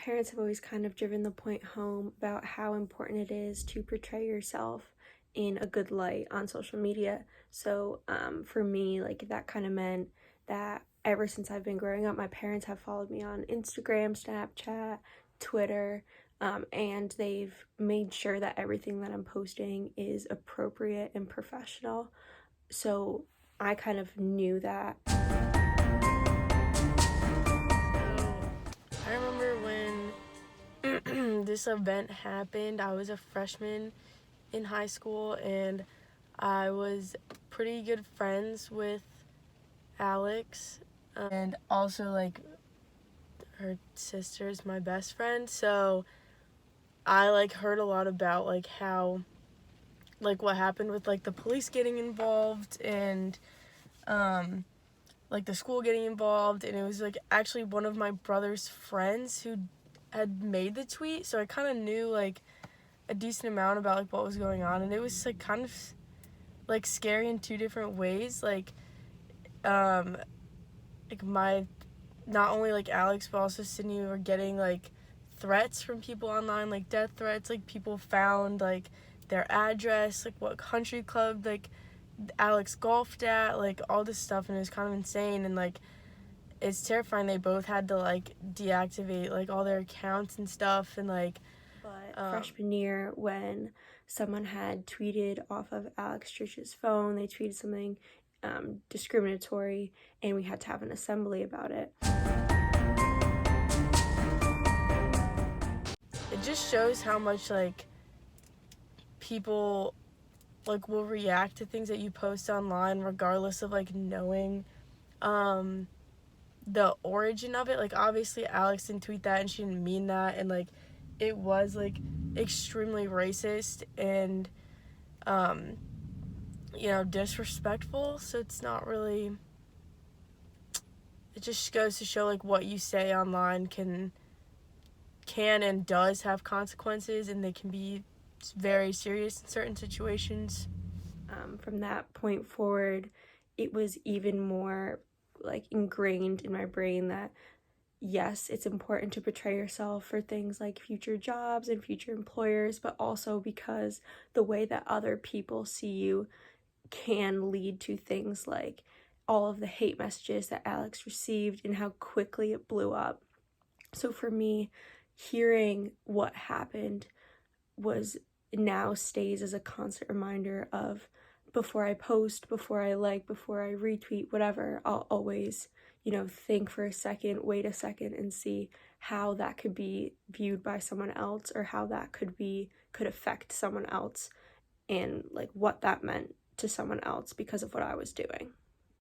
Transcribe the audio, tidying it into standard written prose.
parents have always kind of driven the point home about how important it is to portray yourself in a good light on social media. So for me, like that kind of meant that ever since I've been growing up, my parents have followed me on Instagram, Snapchat, Twitter, and they've made sure that everything that I'm posting is appropriate and professional. So I kind of knew that. I remember when this event happened. I was a freshman in high school and I was pretty good friends with Alex, and also like her sister's my best friend. So I like heard a lot about like how like what happened with like the police getting involved and like the school getting involved, and it was like actually one of my brother's friends who had made the tweet, so I kind of knew like a decent amount about like what was going on, and it was like kind of like scary in two different ways. Um like my not only like Alex but also Sydney were getting like threats from people online, like death threats. Like people found like their address, like what country club like Alex golfed at, like all this stuff, and it was kind of insane. And like it's terrifying. They both had to like deactivate like all their accounts and stuff, and like But freshman year, when someone had tweeted off of Alex Church's phone, they tweeted something discriminatory, and we had to have an assembly about it. it just shows how much like people like will react to things that you post online regardless of like knowing um the origin of it. Like obviously Alex didn't tweet that and she didn't mean that, and like it was like extremely racist and um disrespectful. So it's not really, it just goes to show like what you say online can and does have consequences, and they can be very serious in certain situations. From that point forward, it was even more like ingrained in my brain that yes, it's important to portray yourself for things like future jobs and future employers, but also because the way that other people see you can lead to things like all of the hate messages that Alex received and how quickly it blew up. So for me, hearing what happened was now stays as a constant reminder of before I post, before I like, before I retweet, whatever, I'll always, think for a second, wait a second, and see how that could be viewed by someone else or how that could affect someone else and like what that meant to someone else because of what I was doing.